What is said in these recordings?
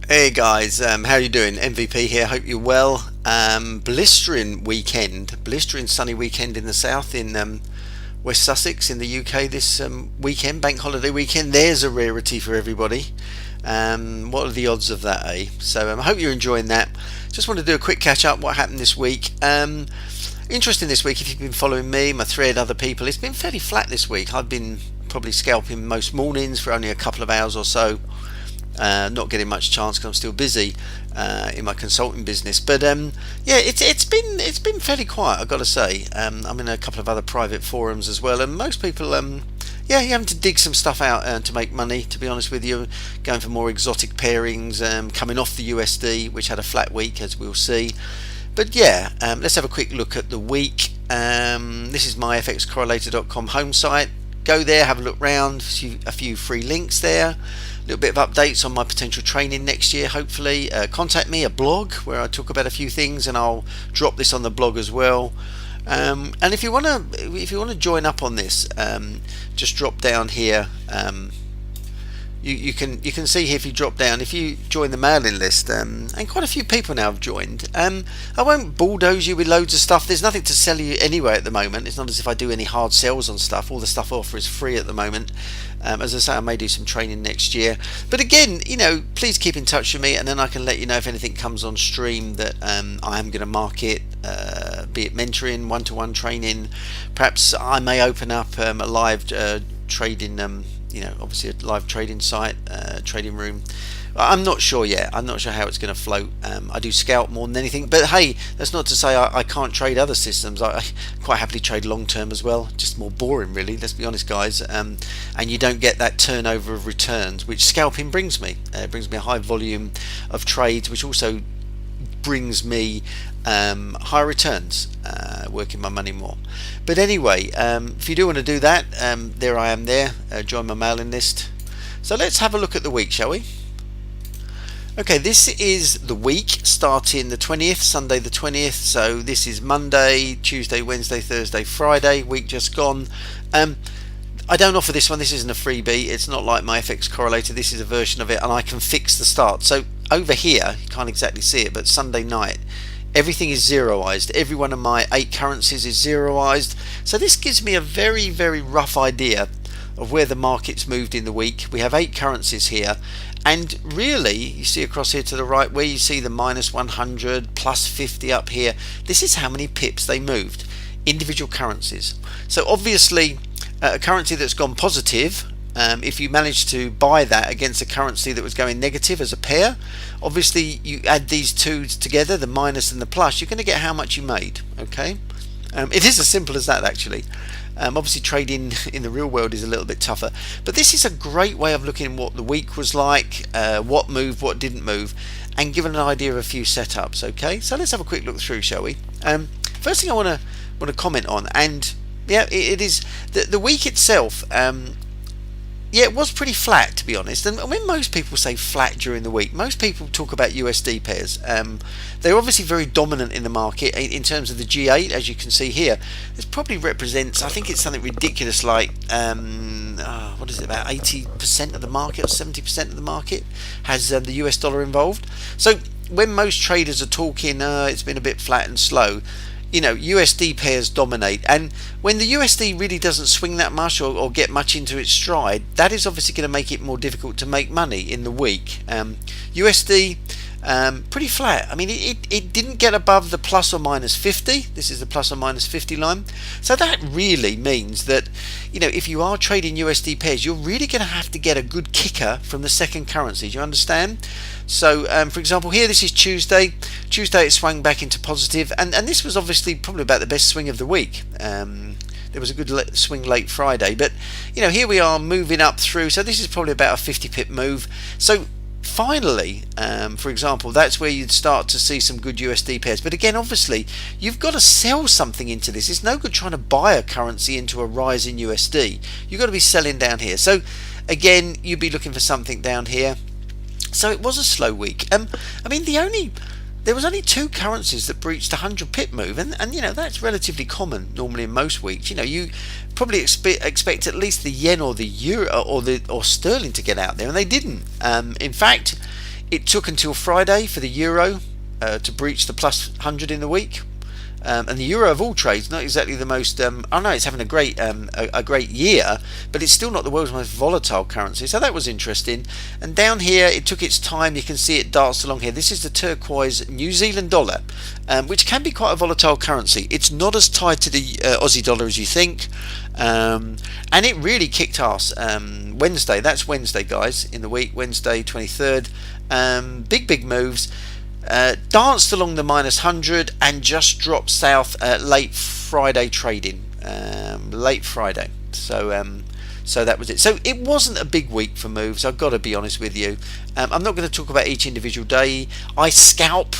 Hey guys, how you doing? MVP here. Hope you're well. Blistering sunny weekend in the south in West Sussex in the UK this weekend, bank holiday weekend. There's a rarity for everybody. What are the odds of that, eh? So I hope you're enjoying that. Just want to do a quick catch up. What happened this week? Interesting this week. If you've been following me, my thread, other people, it's been fairly flat this week. I've been probably scalping most mornings for only a couple of hours or so. Not getting much chance because I'm still busy in my consulting business. But yeah, it's been fairly quiet, I've got to say. I'm in a couple of other private forums as well, and most people, yeah, you're having to dig some stuff out to make money. To be honest with you, going for more exotic pairings, coming off the USD, which had a flat week, as we'll see. But yeah, let's have a quick look at the week. This is my FXcorrelator.com home site. Go there, have a look round. A few free links there. A little bit of updates on my potential training next year, hopefully. Contact me, a blog where I talk about a few things, and I'll drop this on the blog as well. And if you want to join up on this, just drop down here. You can see here, if you drop down, if you join the mailing list, and quite a few people now have joined. I won't bulldoze you with loads of stuff. There's nothing to sell you anyway at the moment. It's not as if I do any hard sales on stuff. All the stuff I offer is free at the moment. As I say, I may do some training next year. But again, please keep in touch with me, and then I can let you know if anything comes on stream that I am going to market, be it mentoring, one-to-one training. Perhaps I may open up a live trading, obviously a live trading site, trading room. I'm not sure yet. I'm not sure how it's going to float. I do scout more than anything, but hey, that's not to say I can't trade other systems. I quite happily trade long term as well. Just more boring, really. Let's be honest, guys. And you don't get that turnover of returns, which scalping brings me. It brings me a high volume of trades, which also brings me higher returns, working my money more. But anyway, if you do want to do that, there I am there. Join my mailing list. So let's have a look at the week, shall we? Okay, this is the week starting the 20th, Sunday the 20th. So this is Monday, Tuesday, Wednesday, Thursday, Friday, week just gone. I don't offer this one. This isn't a freebie. It's not like my FX correlator. This is a version of it, and I can fix the start. So over here, you can't exactly see it, but Sunday night, everything is zeroized. Every one of my 8 currencies is zeroized. So this gives me a very, very rough idea of where the market's moved in the week. We have 8 currencies here, and really, you see across here to the right where you see the minus 100, plus 50 up here, this is how many pips they moved, individual currencies. So obviously, a currency that's gone positive, if you manage to buy that against a currency that was going negative as a pair, obviously you add these two together, the minus and the plus, you're going to get how much you made. Okay, it is as simple as that, actually. Obviously trading in the real world is a little bit tougher, but this is a great way of looking at what the week was like, what moved, what didn't move, and giving an idea of a few setups. Okay, so let's have a quick look through, shall we? First thing I want to comment on, and yeah, it is the week itself. Yeah, it was pretty flat, to be honest. And when most people say flat during the week, most people talk about USD pairs. They're obviously very dominant in the market in terms of the G8, as you can see here. This probably represents, I think it's something ridiculous like, what is it, about 80% of the market or 70% of the market has the US dollar involved. So when most traders are talking, it's been a bit flat and slow, USD pairs dominate, and when the USD really doesn't swing that much or get much into its stride, that is obviously going to make it more difficult to make money in the week. USD pretty flat. I mean, it didn't get above the plus or minus 50. This is the plus or minus 50 line. So that really means that, if you are trading USD pairs, you're really going to have to get a good kicker from the second currency. Do you understand? So, for example, here, this is Tuesday. Tuesday, it swung back into positive, and this was obviously probably about the best swing of the week. There was a good swing late Friday, but, here we are moving up through. So this is probably about a 50 pip move. So finally, for example, that's where you'd start to see some good USD pairs. But again, obviously, you've got to sell something into this. It's no good trying to buy a currency into a rise in USD. You've got to be selling down here. So again, you'd be looking for something down here. So it was a slow week. I mean, there was only 2 currencies that breached a 100 pip move, and that's relatively common normally in most weeks. You probably expect at least the yen or the euro or sterling to get out there, and they didn't. In fact, It took until Friday for the euro to breach the plus 100 in the week. And the euro of all trades, not exactly the most. I know it's having a great year, but it's still not the world's most volatile currency. So that was interesting. And down here, it took its time. You can see it darts along here. This is the turquoise New Zealand dollar, which can be quite a volatile currency. It's not as tied to the Aussie dollar as you think, and it really kicked ass. Wednesday, that's Wednesday, guys, in the week. Wednesday, 23rd. Big moves. Danced along the minus 100 and just dropped south late Friday trading. Late Friday. So that was it. So it wasn't a big week for moves, I've got to be honest with you. I'm not going to talk about each individual day. I scalp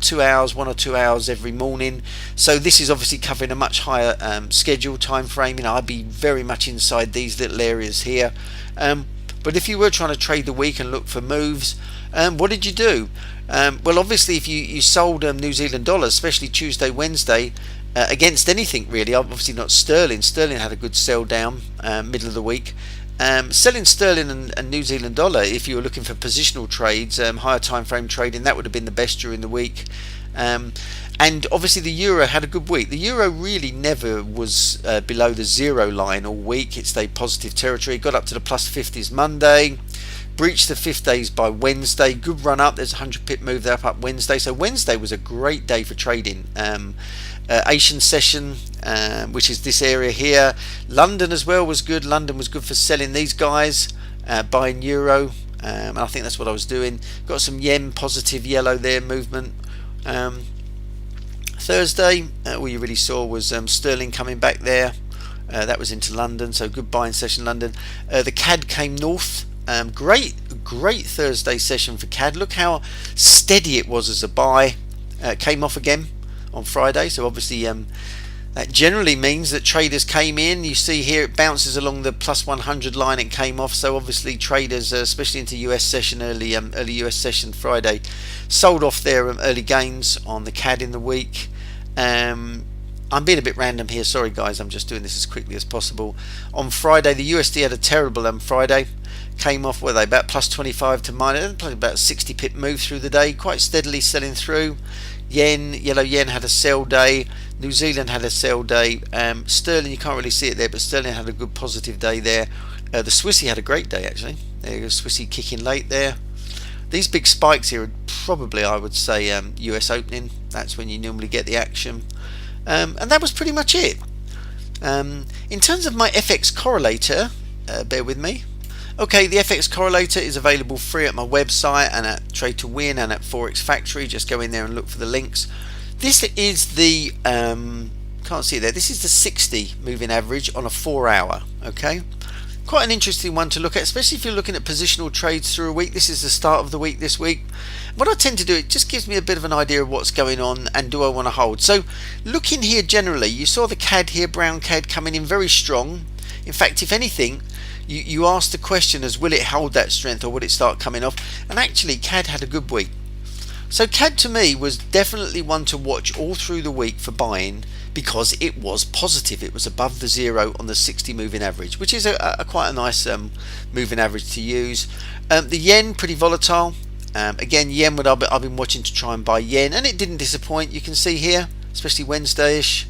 2 hours, 1 or 2 hours every morning. So this is obviously covering a much higher schedule time frame. You know, I'd be very much inside these little areas here. But if you were trying to trade the week and look for moves, what did you do? Well, obviously, if you sold New Zealand dollars, especially Tuesday, Wednesday, against anything really, obviously not sterling. Sterling had a good sell down middle of the week. Selling sterling and New Zealand dollar, if you were looking for positional trades, higher time frame trading, that would have been the best during the week. And obviously the euro had a good week. The euro really never was below the zero line all week. It stayed positive territory. Got up to the plus 50s Monday. Breached the 5 days by Wednesday. Good run up. There's a 100 pip move there up Wednesday. So Wednesday was a great day for trading. Asian session, which is this area here. London as well was good. London was good for selling these guys, buying euro. And I think that's what I was doing. Got some yen positive yellow there movement. Thursday, all you really saw was sterling coming back there. That was into London. So good buying session London. The CAD came north. Great Thursday session for CAD. Look how steady it was as a buy. Came off again on Friday, so obviously that generally means that traders came in. You see here it bounces along the plus 100 line. It came off, so obviously traders, especially into US session early US session Friday, sold off their early gains on the CAD in the week. I'm being a bit random here, sorry guys, I'm just doing this as quickly as possible. On Friday, the USD had a terrible Friday. Came off, were they about plus 25 to minus, about 60 pip move through the day, quite steadily selling through. Yellow yen had a sell day. New Zealand had a sell day. Sterling, you can't really see it there, but sterling had a good positive day there. The Swissy had a great day actually. There you go, Swissy kicking late there. These big spikes here are probably, I would say, US opening. That's when you normally get the action. And that was pretty much it. In terms of my FXcorrelator, bear with me. Okay, the FXcorrelator is available free at my website and at Trade to Win and at Forex Factory. Just go in there and look for the links. This is the can't see it there. This is the 60 moving average on a 4 hour. Okay, quite an interesting one to look at, especially if you're looking at positional trades through a week. This is the start of the week this week. What I tend to do, it just gives me a bit of an idea of what's going on and do I want to hold. So looking here generally, you saw the CAD here, brown CAD coming in very strong. In fact, if anything, you ask the question as will it hold that strength or will it start coming off? And actually CAD had a good week. So CAD to me was definitely one to watch all through the week for buying because it was positive. It was above the zero on the 60 moving average, which is a quite a nice moving average to use. The yen pretty volatile. Again, yen, what I've been watching to try and buy yen, and it didn't disappoint. You can see here, especially Wednesday-ish.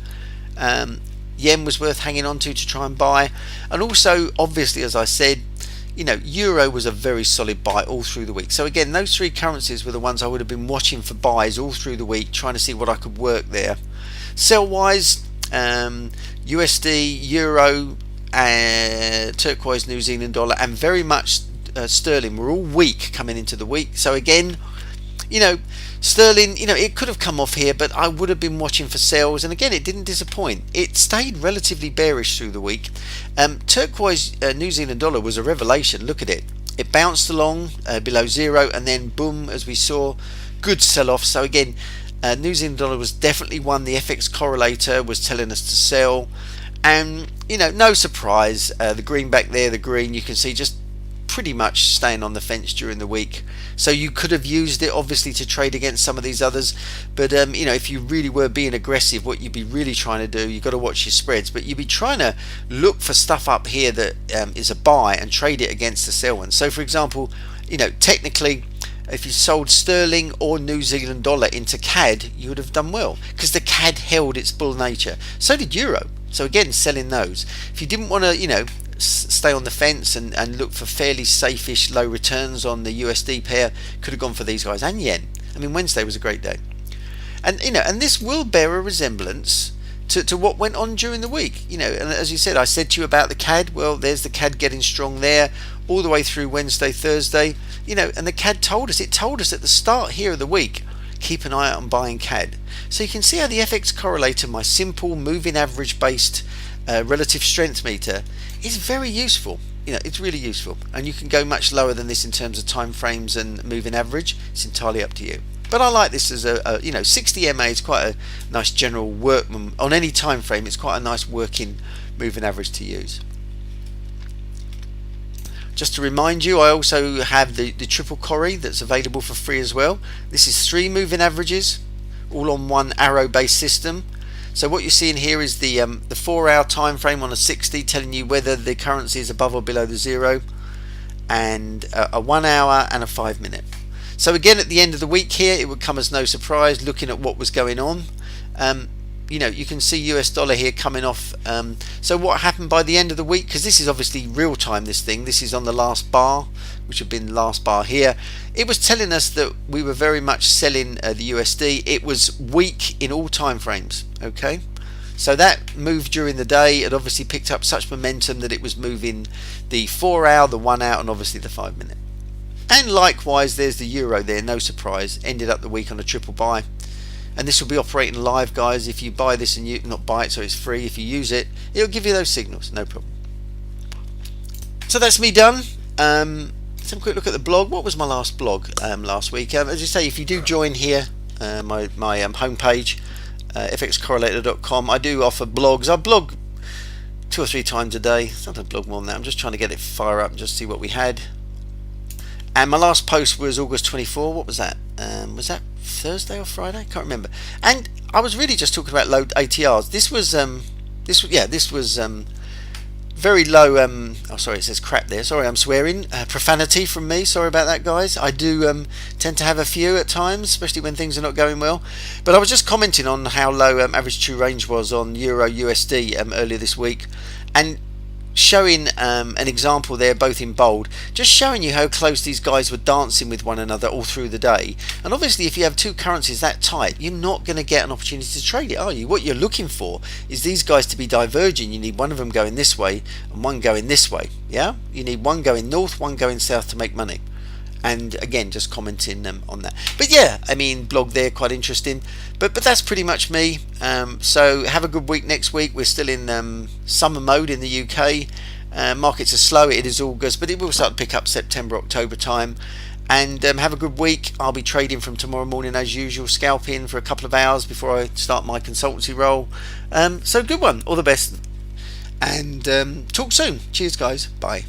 Yen was worth hanging on to try and buy. And also, obviously, as I said, you know, euro was a very solid buy all through the week. So again, those three currencies were the ones I would have been watching for buys all through the week, trying to see what I could work there. Sell wise, USD, euro, turquoise New Zealand dollar, and very much sterling were all weak coming into the week. So again, you know, sterling, you know, it could have come off here, but I would have been watching for sales. And again, it didn't disappoint. It stayed relatively bearish through the week. Turquoise New Zealand dollar was a revelation. Look at it. It bounced along below zero, and then boom, as we saw, good sell-off. So again, New Zealand dollar was definitely one the FXcorrelator was telling us to sell. And you know, no surprise, the green back there, the green, you can see just pretty much staying on the fence during the week. So you could have used it obviously to trade against some of these others, but you know, if you really were being aggressive, what you'd be really trying to do, you've got to watch your spreads, but you'd be trying to look for stuff up here that is a buy and trade it against the sell one. So for example, you know, technically if you sold sterling or New Zealand dollar into CAD, you would have done well because the CAD held its bull nature. So did euro. So again, selling those. If you didn't want to, stay on the fence and look for fairly safe-ish low returns on the USD pair, could have gone for these guys, and yen. I mean, Wednesday was a great day. And and this will bear a resemblance to what went on during the week. And as you said, I said to you about the CAD. Well, there's the CAD getting strong there all the way through Wednesday, Thursday. And the CAD told us at the start here of the week, keep an eye out on buying CAD. So you can see how the FX correlator, my simple moving average based relative strength meter, is very useful. It's really useful, and you can go much lower than this in terms of time frames and moving average. It's entirely up to you. But I like this as a 60 MA is quite a nice general workman on any time frame. It's quite a nice working moving average to use. Just to remind you, I also have the triple corri that's available for free as well. This is 3 moving averages, all on one arrow based system. So what you're seeing here is the 4-hour time frame on a 60, telling you whether the currency is above or below the 0, and a 1 hour and a 5 minute. So again, at the end of the week here, it would come as no surprise looking at what was going on. You can see US dollar here coming off. So what happened by the end of the week, because this is obviously real time, this is on the last bar, which had been the last bar here. It was telling us that we were very much selling the USD. It was weak in all time frames. Okay, so that moved during the day. It obviously picked up such momentum that it was moving the 4 hour, the 1 hour, and obviously the 5 minute. And likewise, there's the euro there, no surprise, ended up the week on a triple buy. And this will be operating live, guys. If you buy this and you not buy it, so it's free, if you use it, it'll give you those signals, no problem. So that's me done. Let's have a quick look at the blog. What was my last blog last week? As I say, if you do join here, my homepage, FXcorrelator.com, I do offer blogs. I blog 2 or 3 times a day. Sometimes I blog more than that. I'm just trying to get it fire up and just see what we had. And my last post was August 24. What was that? Was that Thursday or Friday? Can't remember. And I was really just talking about low ATRs. This was very low. Oh, sorry, it says crap there. Sorry, I'm swearing. Profanity from me. Sorry about that, guys. I do tend to have a few at times, especially when things are not going well. But I was just commenting on how low average true range was on Euro USD earlier this week, and showing an example there, both in bold, just showing you how close these guys were dancing with one another all through the day. And obviously, if you have 2 currencies that tight, you're not going to get an opportunity to trade it, are you? What you're looking for is these guys to be diverging. You need one of them going this way and one going this way. Yeah, you need one going north, one going south to make money. And again, just commenting on that. But yeah, I mean, blog there, quite interesting. But that's pretty much me. So have a good week next week. We're still in summer mode in the UK. Markets are slow. It is August, but it will start to pick up September, October time. And have a good week. I'll be trading from tomorrow morning as usual, scalping for a couple of hours before I start my consultancy role. So good one. All the best. And talk soon. Cheers, guys. Bye.